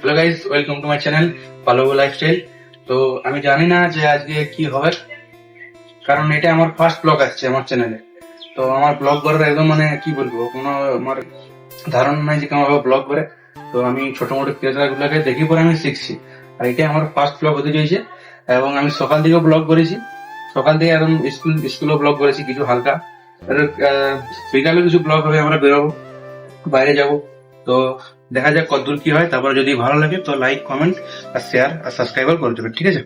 Hello guys, welcome to my channel পালবো lifestyle. তো আমি জানি না যে আজকে কি হবে, কারণ এটা আমার ফার্স্ট ব্লগ আসছে আমার চ্যানেলে। তো আমার ব্লগ করার একদম কি বলবো, কোনো আমার ধারণা নাই যে কেমন ব্লগ করে। তো আমি ছোট মোটো ক্রিয়েটারগুলোকে দেখি পরে আমি শিখছি, আর এটা আমার ফার্স্ট ব্লগ হতে চলেছে। এবং আমি সকাল দিকেও ব্লগ করেছি, সকাল থেকে একদম স্কুলেও ব্লগ করেছি কিছু হালকা। বিকালে কিছু ব্লগ হবে, আমরা বেরোবো, বাইরে যাব। তো দেখা যাক কতদূর কি হয়, তারপরে যদি ভালো লাগে তো লাইক, কমেন্ট আর শেয়ার আর সাবস্ক্রাইব করে দেবেন, ঠিক আছে?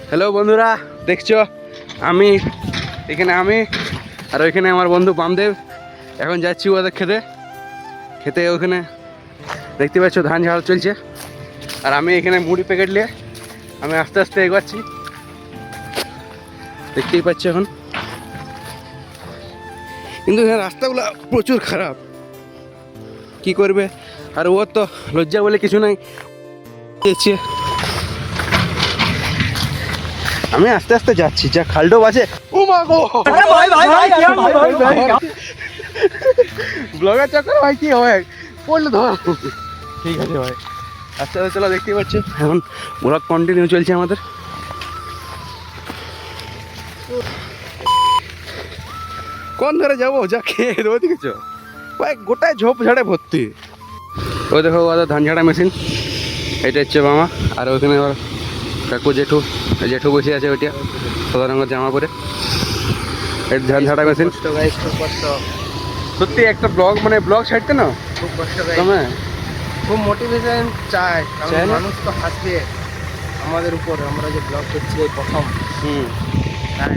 হ্যালো বন্ধুরা, দেখছো আমি এখানে আর ওইখানে আমার বন্ধু বামদেব। এখন যাচ্ছি ওদের খেতে ওখানে দেখতে পাচ্ছ ধান ঝাড়া চলছে, আর আমি এখানে মুড়ি প্যাকেট নিয়ে আমি আস্তে আস্তে এগোচ্ছি, দেখতেই পাচ্ছি এখন। কিন্তু এখানে রাস্তাগুলো প্রচুর খারাপ, কি করবে, আর ওর তো লজ্জা বলে কিছু নাই। আমি আস্তে আস্তে যাচ্ছি, যা খালডো আছে। ও মা গো, ব্লগার চক্কর ভাই, কি হয় পড়লে ধর। ঠিক আছে ভাই, আস্তে আস্তে চলো, দেখতেই পাচ্ছি এখন ব্লগ কন্টিনিউ চলছে আমাদের। কোন ধরে যাবো, যা খেয়ে ওদিকে চ ভাই, গোটায় ঝোপ ঝাড়ে ভর্তি। ওই দেখো ওদের ধান ঝাড়া মেশিন, এটা হচ্ছে মামা, আর ওইখানে আবার কাকু জেঠু বসে আছে, ওইটা সাদা রঙের জামা পরে। এটা ধান ঝাড়া মেশিন। সত্যি একটা ব্লগ ছাড়তে না খুব কষ্ট, খুব মোটিভেশন চাই, চাই না? মানুষ তো হাসবে আমাদের উপর, আমরা যে ব্লগ করছি এই প্রথম। তাই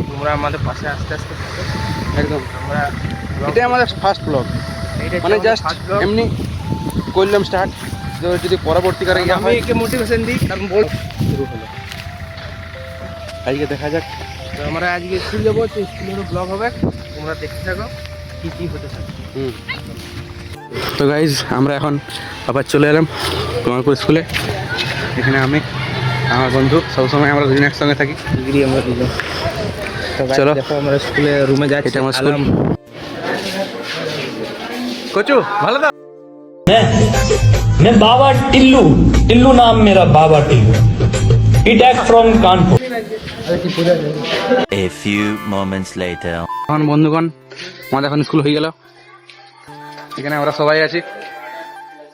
তোমরা আমাদের পাশে আস্তে আস্তে থাকো, একদম। আমরা এটাই আমাদের ফার্স্ট ব্লগ, জাস্ট এমনি করলাম স্টার্ট। যদি পরবর্তীকালে আমি একে মোটিভেশন দিই, কারণ বল শুরু হলো। আজকে দেখা যাক, তো আমরা আজকে স্কুল যাবো, তো স্কুলেরও ব্লগ হবে, তোমরা দেখতে থাকো কি কি হতে থাকে। তো গাইজ আমরা এখন আবার চলে এলাম কুমারপুর স্কুলে। এখানে আমি, আমার বন্ধু, সবসময় আমরা দুজন একসঙ্গে থাকি, ডিগ্রি আমরা দিলাম। চলো দেখো আমরা স্কুলে রুমে যাচ্ছি। এটা আমার স্কুল। কচু ভালো তো? मैं बाबा टिल्लू टिल्लू नाम मेरा बाबा टिल्लू इटैक from Kanpur. A few moments later. এখন বন্ধুগণ, আমাদের এখন স্কুল হয়ে গেল, এখানে আমরা সবাই আছি,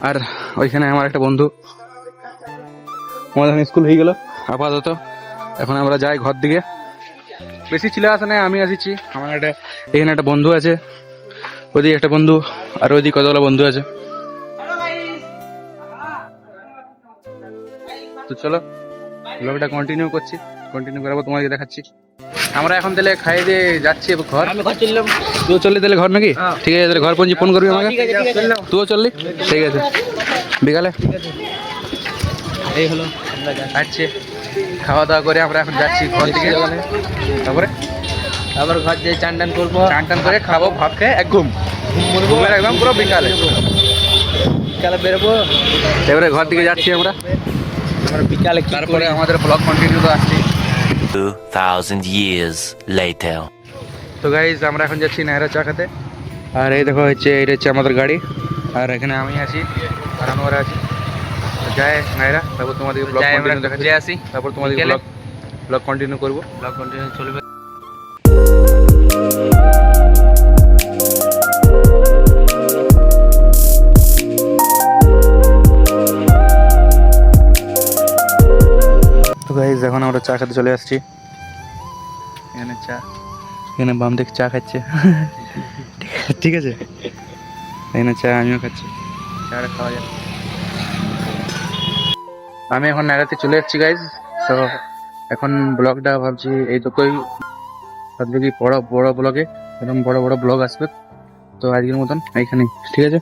আর ওইখানে আমার একটা বন্ধু। আমাদের এখন স্কুল হয়ে গেল আপাতত। এখন আমরা যাই ঘর দিকে, বেশি ছেলে আসে না, আমি আসিছি। আমার এখানে একটা বন্ধু আছে, ওদিকে একটা বন্ধু, আর ওইদিকে কতগুলো বন্ধু আছে। তো চলো ব্লগটা কন্টিনিউ করাবো, তোমাকে দেখাচ্ছি। আমরা এখন তাহলে খাই দিয়ে যাচ্ছি ঘর। আমি ঘর চললাম, তুইও চললি তাহলে ঘর নাকি? ঠিক আছে, তাহলে ঘর পৌঁছে ফোন করবি আমাকে। তুইও চললি, ঠিক আছে, বিকালে। এই হলো আমরা আসছে খাওয়া দাওয়া করে আমরা এখন যাচ্ছি ঘর দিকে। তারপরে আবার ঘর যেয়ে চান টান করবো, চান করে খাবো, ভাত খেয়ে এক ঘুম ঘুমের একদম পুরো বিকালে বিকালে বেরোবো। এবারে ঘর দিকে যাচ্ছি আমরা বিকালে তারপরে আমাদের ব্লগ কন্টিনিউ তো আসছি। 2000 years later. তো গাইজ আমরা এখন যাচ্ছি নায়রা চা খেতে, আর এই দেখো এটা হচ্ছে আমাদের গাড়ি, আর এখানে আমি আছি আর আমরা আছি। যাই নায়রা, তারপর তোমাদের ব্লগ কন্টিনিউ দেখাচ্ছি, আসি, তারপর তোমাদের ব্লগ কন্টিনিউ করবো। ব্লগ কন্টিনিউ চলবে। তো গাইজ এখন আমরা চা খেতে চলে আসছি। এখানে এখানে বাম দিকে চা খাচ্ছে, ঠিক আছে, এখানে চা আমিও খাচ্ছি, চাটা খাওয়া যাক। আমি এখন নাগাতে চলে যাচ্ছি গাইজ। তো এখন ব্লগটা ভাবছি এই তো ভাবছি কি বড় ব্লগে এরকম বড় ব্লগ আসবে। তো আজকের মতন এইখানে, ঠিক আছে।